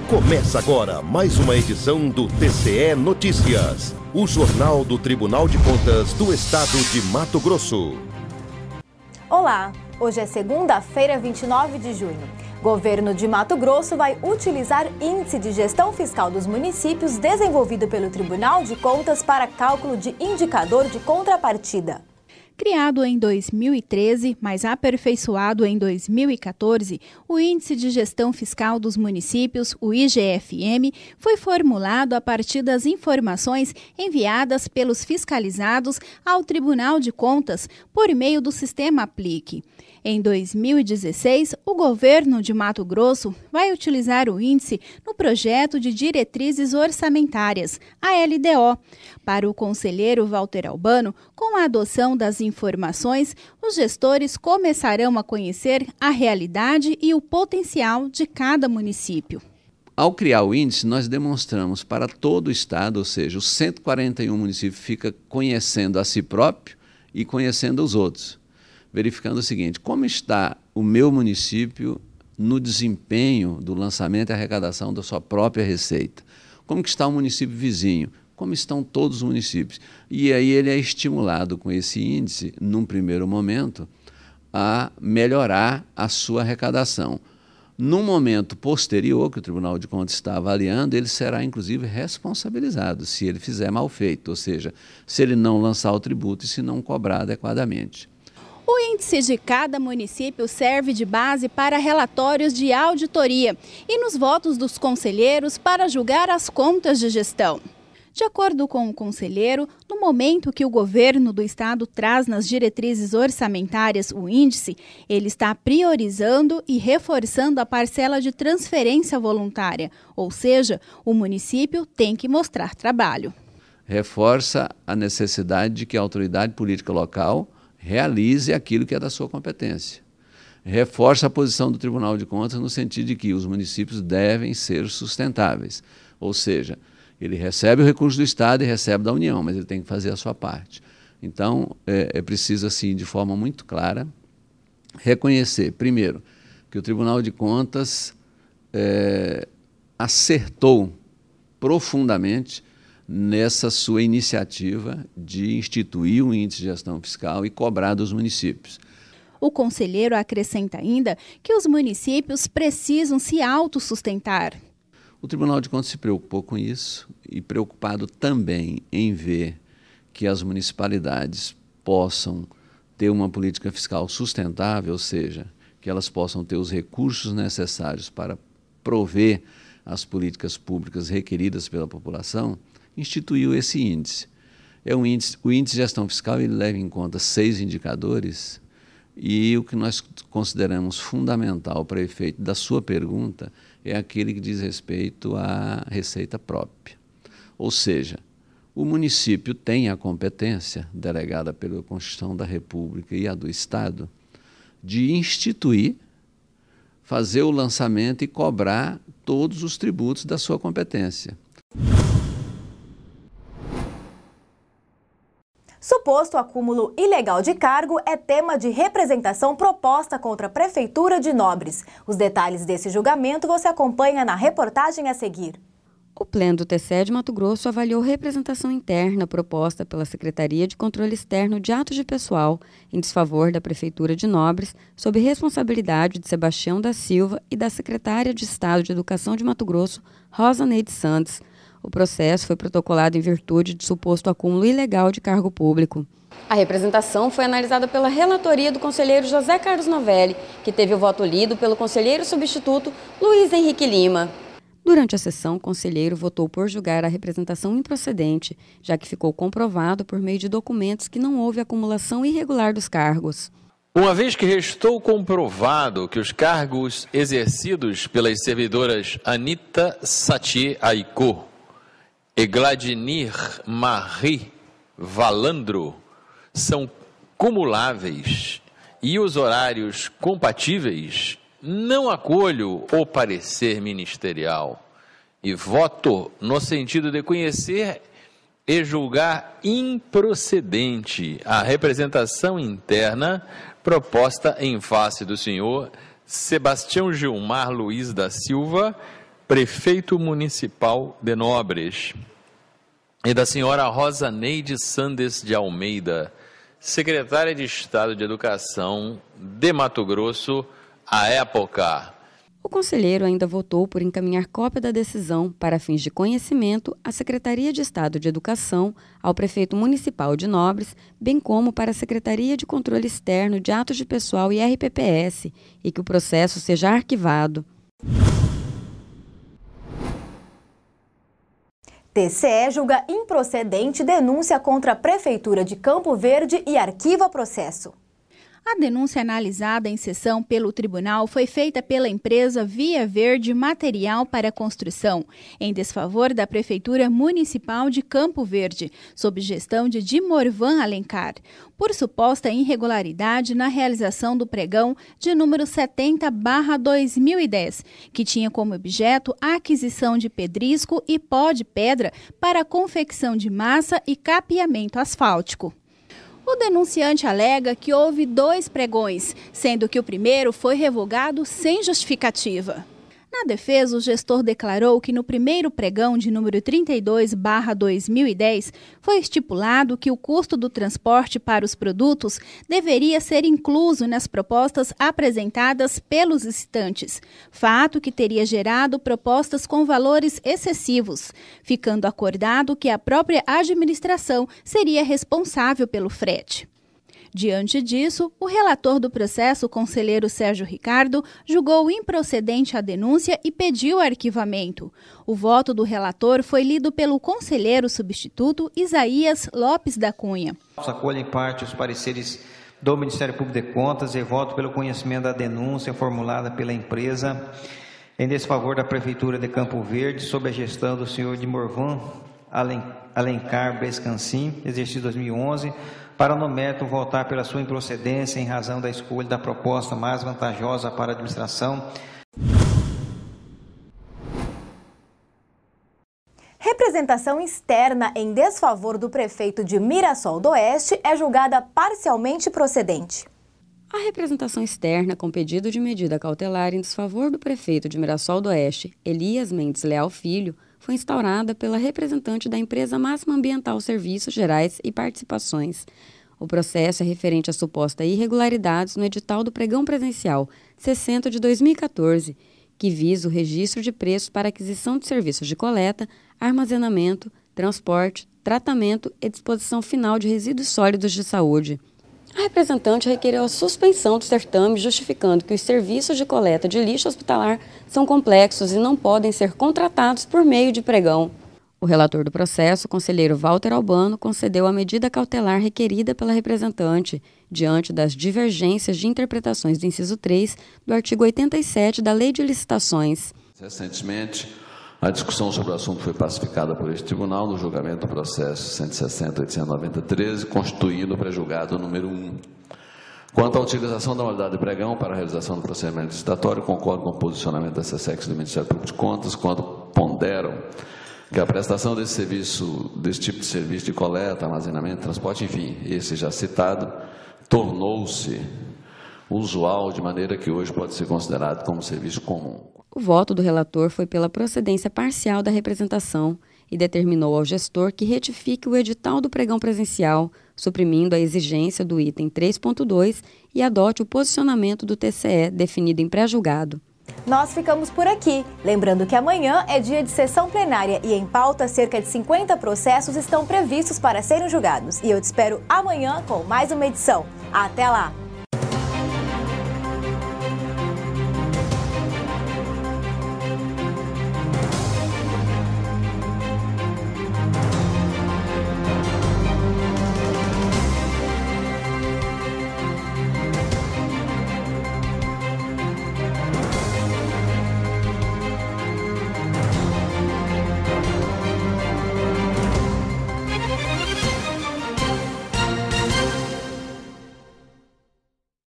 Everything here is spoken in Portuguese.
Começa agora mais uma edição do TCE Notícias, o jornal do Tribunal de Contas do Estado de Mato Grosso. Olá, hoje é segunda-feira, 29 de junho. Governo de Mato Grosso vai utilizar Índice de Gestão Fiscal dos Municípios desenvolvido pelo Tribunal de Contas para cálculo de indicador de contrapartida. Criado em 2013, mas aperfeiçoado em 2014, o Índice de Gestão Fiscal dos Municípios, o IGFM, foi formulado a partir das informações enviadas pelos fiscalizados ao Tribunal de Contas por meio do sistema Aplique. Em 2016, o governo de Mato Grosso vai utilizar o índice no projeto de diretrizes orçamentárias, a LDO. Para o conselheiro Walter Albano, com a adoção das informações, os gestores começarão a conhecer a realidade e o potencial de cada município. Ao criar o índice, nós demonstramos para todo o estado, ou seja, os 141 municípios ficam conhecendo a si próprio e conhecendo os outros. Verificando o seguinte: como está o meu município no desempenho do lançamento e arrecadação da sua própria receita? Como que está o município vizinho? Como estão todos os municípios? E aí ele é estimulado com esse índice, num primeiro momento, a melhorar a sua arrecadação. No momento posterior, que o Tribunal de Contas está avaliando, ele será inclusive responsabilizado se ele fizer mal feito, ou seja, se ele não lançar o tributo e se não cobrar adequadamente. O índice de cada município serve de base para relatórios de auditoria e nos votos dos conselheiros para julgar as contas de gestão. De acordo com o conselheiro, no momento que o governo do estado traz nas diretrizes orçamentárias o índice, ele está priorizando e reforçando a parcela de transferência voluntária, ou seja, o município tem que mostrar trabalho. Reforça a necessidade de que a autoridade política local realize aquilo que é da sua competência. Reforça a posição do Tribunal de Contas no sentido de que os municípios devem ser sustentáveis, ou seja, ele recebe o recurso do Estado e recebe da União, mas ele tem que fazer a sua parte. Então, é preciso, assim, de forma muito clara, reconhecer, primeiro, que o Tribunal de Contas acertou profundamente nessa sua iniciativa de instituir um índice de gestão fiscal e cobrar dos municípios. O conselheiro acrescenta ainda que os municípios precisam se autossustentar. O Tribunal de Contas se preocupou com isso e preocupado também em ver que as municipalidades possam ter uma política fiscal sustentável, ou seja, que elas possam ter os recursos necessários para prover as políticas públicas requeridas pela população, instituiu esse índice. O índice de gestão fiscal, ele leva em conta 6 indicadores e o que nós consideramos fundamental para efeito da sua pergunta é aquele que diz respeito à receita própria. Ou seja, o município tem a competência, delegada pela Constituição da República e a do Estado, de instituir, fazer o lançamento e cobrar todos os tributos da sua competência. Suposto acúmulo ilegal de cargo é tema de representação proposta contra a Prefeitura de Nobres. Os detalhes desse julgamento você acompanha na reportagem a seguir. O Pleno do TCE de Mato Grosso avaliou representação interna proposta pela Secretaria de Controle Externo de Atos de Pessoal em desfavor da Prefeitura de Nobres, sob responsabilidade de Sebastião da Silva e da Secretária de Estado de Educação de Mato Grosso, Rosa Neide Santos. O processo foi protocolado em virtude de suposto acúmulo ilegal de cargo público. A representação foi analisada pela relatoria do conselheiro José Carlos Novelli, que teve o voto lido pelo conselheiro substituto Luiz Henrique Lima. Durante a sessão, o conselheiro votou por julgar a representação improcedente, já que ficou comprovado por meio de documentos que não houve acumulação irregular dos cargos. Uma vez que restou comprovado que os cargos exercidos pelas servidoras Anita Sati Aiko e Gladinir Marie Valandro são cumuláveis e os horários compatíveis, não acolho o parecer ministerial e voto no sentido de conhecer e julgar improcedente a representação interna proposta em face do senhor Sebastião Gilmar Luiz da Silva, prefeito municipal de Nobres, e da senhora Rosa Neide Sandes de Almeida, secretária de Estado de Educação de Mato Grosso, à época. O conselheiro ainda votou por encaminhar cópia da decisão para fins de conhecimento à Secretaria de Estado de Educação, ao prefeito municipal de Nobres, bem como para a Secretaria de Controle Externo de Atos de Pessoal e RPPS, e que o processo seja arquivado. TCE julga improcedente denúncia contra a Prefeitura de Campo Verde e arquiva processo. A denúncia analisada em sessão pelo tribunal foi feita pela empresa Via Verde Material para Construção, em desfavor da Prefeitura Municipal de Campo Verde, sob gestão de Dimorvan Alencar, por suposta irregularidade na realização do pregão de número 70/2010, que tinha como objeto a aquisição de pedrisco e pó de pedra para a confecção de massa e capeamento asfáltico. O denunciante alega que houve 2 pregões, sendo que o primeiro foi revogado sem justificativa. Na defesa, o gestor declarou que no primeiro pregão de número 32/2010 foi estipulado que o custo do transporte para os produtos deveria ser incluso nas propostas apresentadas pelos licitantes, fato que teria gerado propostas com valores excessivos, ficando acordado que a própria administração seria responsável pelo frete. Diante disso, o relator do processo, o conselheiro Sérgio Ricardo, julgou improcedente a denúncia e pediu arquivamento. O voto do relator foi lido pelo conselheiro substituto Isaías Lopes da Cunha. Acolho em parte os pareceres do Ministério Público de Contas e voto pelo conhecimento da denúncia formulada pela empresa em desfavor da Prefeitura de Campo Verde, sob a gestão do senhor Dimorvan Alencar Bescancin, exercício 2011, para no mérito votar pela sua improcedência em razão da escolha da proposta mais vantajosa para a administração. Representação externa em desfavor do prefeito de Mirassol do Oeste é julgada parcialmente procedente. A representação externa com pedido de medida cautelar em desfavor do prefeito de Mirassol do Oeste, Elias Mendes Leal Filho, foi instaurada pela representante da empresa Máxima Ambiental Serviços Gerais e Participações. O processo é referente a supostas irregularidades no edital do pregão presencial 60 de 2014, que visa o registro de preços para aquisição de serviços de coleta, armazenamento, transporte, tratamento e disposição final de resíduos sólidos de saúde. A representante requereu a suspensão do certame, justificando que os serviços de coleta de lixo hospitalar são complexos e não podem ser contratados por meio de pregão. O relator do processo, o conselheiro Walter Albano, concedeu a medida cautelar requerida pela representante, diante das divergências de interpretações do inciso 3 do artigo 87 da Lei de Licitações. Recentemente, a discussão sobre o assunto foi pacificada por este tribunal no julgamento do processo 160.890.13, constituindo o pré-julgado número 1. Quanto à utilização da modalidade de pregão para a realização do procedimento licitatório, concordo com o posicionamento da SESEX do Ministério Público de Contas, quando ponderam que a prestação desse tipo de serviço de coleta, armazenamento, transporte, enfim, esse já citado, tornou-se usual de maneira que hoje pode ser considerado como serviço comum. O voto do relator foi pela procedência parcial da representação e determinou ao gestor que retifique o edital do pregão presencial, suprimindo a exigência do item 3.2 e adote o posicionamento do TCE definido em pré-julgado. Nós ficamos por aqui. Lembrando que amanhã é dia de sessão plenária e em pauta cerca de 50 processos estão previstos para serem julgados. E eu te espero amanhã com mais uma edição. Até lá!